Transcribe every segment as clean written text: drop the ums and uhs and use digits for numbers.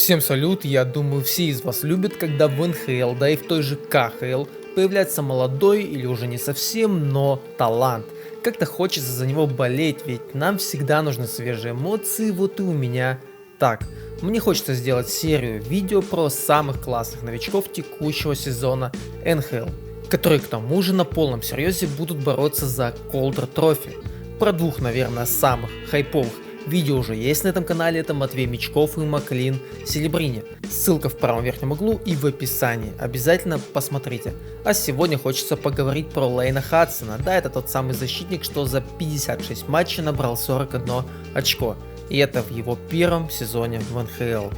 Всем салют, я думаю все из вас любят, когда в НХЛ, да и в той же КХЛ появляется молодой или уже не совсем, но талант. Как-то хочется за него болеть, ведь нам всегда нужны свежие эмоции, вот и у меня так. Мне хочется сделать серию видео про самых классных новичков текущего сезона НХЛ, которые к тому же на полном серьезе будут бороться за Calder Trophy. Про двух, наверное, самых хайповых видео уже есть на этом канале, это Матвей Мечков и Маклин Селебрини. Ссылка в правом верхнем углу и в описании, обязательно посмотрите. А сегодня хочется поговорить про Лейна Хадсона. Да, это тот самый защитник, что за 56 матчей набрал 41 очко. И это в его первом сезоне в НХЛ.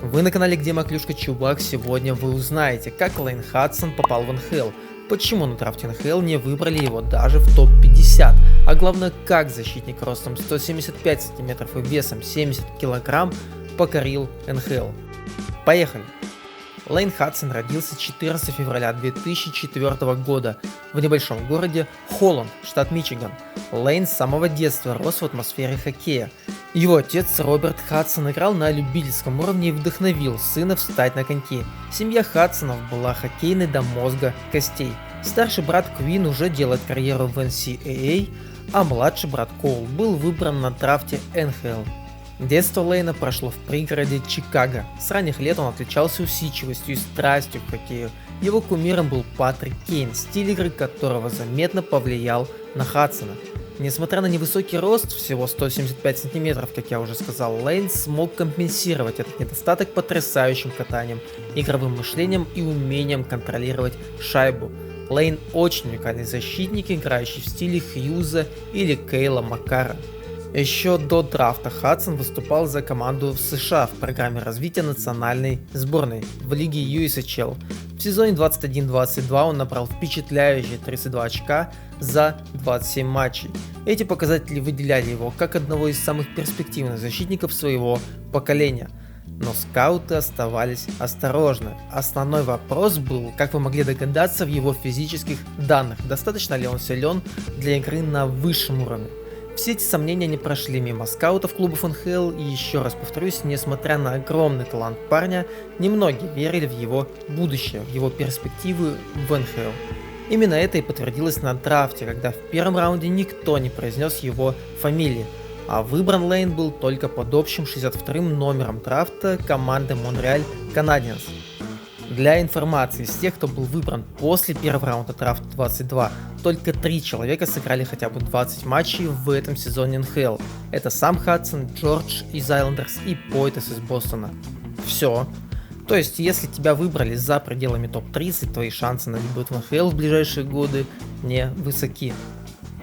Вы на канале Где Маклюшка Чувак, сегодня вы узнаете, как Лейн Хадсон попал в НХЛ, почему на драфте НХЛ не выбрали его даже в топ-50, а главное, как защитник ростом 175 см и весом 70 кг покорил НХЛ. Поехали! Лейн Хадсон родился 14 февраля 2004 года в небольшом городе Холланд, штат Мичиган. Лейн с самого детства рос в атмосфере хоккея. Его отец Роберт Хадсон играл на любительском уровне и вдохновил сына встать на коньки. Семья Хадсонов была хоккейной до мозга костей. Старший брат Квин уже делает карьеру в NCAA, а младший брат Коул был выбран на драфте НХЛ. Детство Лейна прошло в пригороде Чикаго. С ранних лет он отличался усидчивостью и страстью к хоккею. Его кумиром был Патрик Кейн, стиль игры которого заметно повлиял на Хадсона. Несмотря на невысокий рост, всего 175 см, как я уже сказал, Лейн смог компенсировать этот недостаток потрясающим катанием, игровым мышлением и умением контролировать шайбу. Лейн очень уникальный защитник, играющий в стиле Хьюза или Кейла Маккара. Еще до драфта Хадсон выступал за команду в США в программе развития национальной сборной в лиге USHL. В сезоне 21-22 он набрал впечатляющие 32 очка за 27 матчей. Эти показатели выделяли его как одного из самых перспективных защитников своего поколения. Но скауты оставались осторожны. Основной вопрос был, как вы могли догадаться, в его физических данных. Достаточно ли он силен для игры на высшем уровне? Все эти сомнения не прошли мимо скаутов клубов НХЛ, и еще раз повторюсь, несмотря на огромный талант парня, немногие верили в его будущее, в его перспективы в НХЛ. Именно это и подтвердилось на драфте, когда в первом раунде никто не произнес его фамилии, а выбран Лейн был только под общим 62-м номером драфта команды Montreal Canadiens. Для информации, из тех, кто был выбран после первого раунда драфта 22, только 3 человека сыграли хотя бы 20 матчей в этом сезоне НХЛ. Это Сам Хадсон, Джордж из Айлендерс и Пойтес из Бостона. Все. То есть, если тебя выбрали за пределами топ-30, твои шансы на дебют в НХЛ в ближайшие годы не высоки.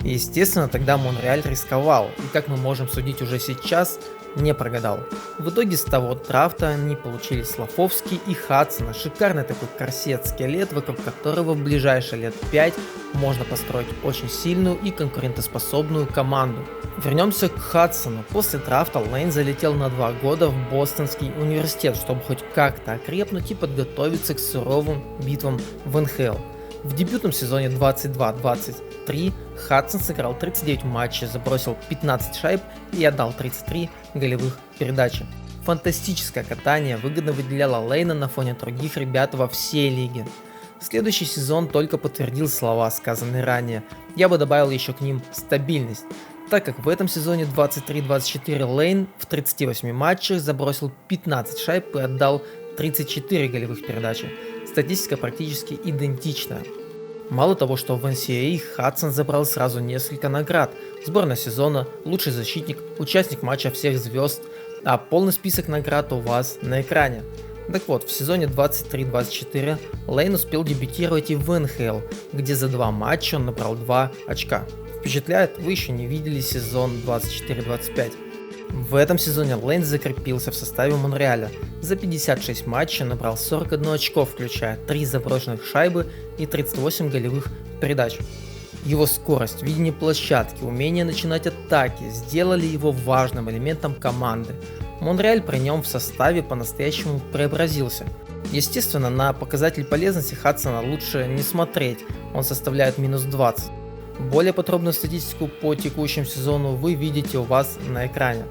И естественно, тогда Монреаль рисковал, и как мы можем судить уже сейчас, не прогадал. В итоге с того драфта они получили Слафовский и Хадсона, шикарный такой корсет-скелет, вокруг которого в ближайшие лет 5 можно построить очень сильную и конкурентоспособную команду. Вернемся к Хадсону. После драфта Лейн залетел на 2 года в Бостонский университет, чтобы хоть как-то окрепнуть и подготовиться к суровым битвам в НХЛ. В дебютном сезоне 22-23 Хадсон сыграл 39 матчей, забросил 15 шайб и отдал 33 голевых передачи. Фантастическое катание выгодно выделяло Лейна на фоне других ребят во всей лиге. Следующий сезон только подтвердил слова, сказанные ранее. Я бы добавил еще к ним стабильность, так как в этом сезоне 23-24 Лейн в 38 матчах забросил 15 шайб и отдал 34 голевых передачи. Статистика практически идентичная. Мало того, что в NCAA Хадсон забрал сразу несколько наград: сборная сезона, лучший защитник, участник матча всех звезд, а полный список наград у вас на экране. Так вот, в сезоне 23-24 Лейн успел дебютировать и в НХЛ, где за 2 матча он набрал 2 очка. Впечатляет, вы еще не видели сезон 24-25. В этом сезоне Лейн закрепился в составе Монреаля. За 56 матчей набрал 41 очко, включая 3 заброшенных шайбы и 38 голевых передач. Его скорость, видение площадки, умение начинать атаки сделали его важным элементом команды. Монреаль при нем в составе по-настоящему преобразился. Естественно, на показатель полезности Хадсона лучше не смотреть, он составляет минус 20. Более подробную статистику по текущему сезону вы видите у вас на экране.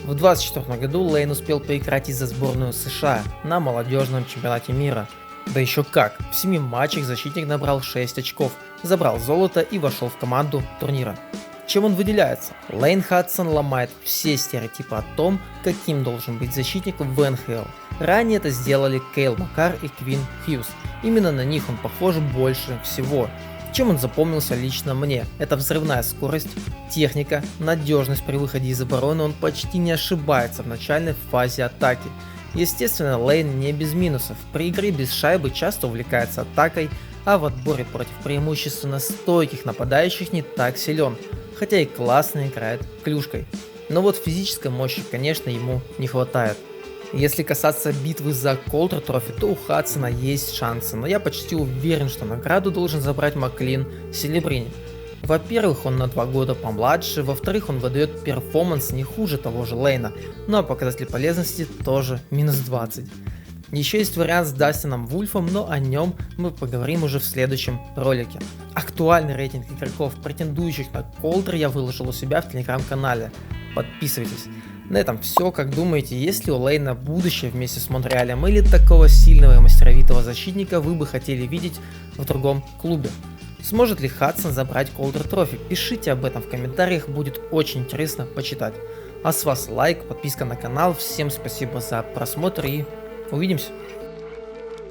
В 2024 году Лейн успел поиграть и за сборную США на молодежном чемпионате мира. Да еще как, в 7 матчах защитник набрал 6 очков, забрал золото и вошел в команду турнира. Чем он выделяется? Лейн Хадсон ломает все стереотипы о том, каким должен быть защитник в НХЛ. Ранее это сделали Кейл Макар и Квин Хьюз. Именно на них он похож больше всего. Чем он запомнился лично мне? Это взрывная скорость, техника, надежность при выходе из обороны, он почти не ошибается в начальной фазе атаки. Естественно, Лейн не без минусов. При игре без шайбы часто увлекается атакой, а в отборе против преимущественно стойких нападающих не так силен, хотя и классно играет клюшкой. Но вот физической мощи, конечно, ему не хватает. Если касаться битвы за Колтер Трофи, то у Хадсона есть шансы, но я почти уверен, что награду должен забрать Маклин Селебрини. Во-первых, он на 2 года помладше, во-вторых, он выдает перформанс не хуже того же Лейна, ну а показатель полезности тоже минус 20. Еще есть вариант с Дастином Вульфом, но о нем мы поговорим уже в следующем ролике. Актуальный рейтинг игроков, претендующих на Колтер, я выложил у себя в телеграм-канале. Подписывайтесь. На этом все. Как думаете, есть ли у Лейна будущее вместе с Монреалем, или такого сильного и мастеровитого защитника вы бы хотели видеть в другом клубе? Сможет ли Хадсон забрать Колтер Трофи? Пишите об этом в комментариях, будет очень интересно почитать. А с вас лайк, подписка на канал. Всем спасибо за просмотр и увидимся.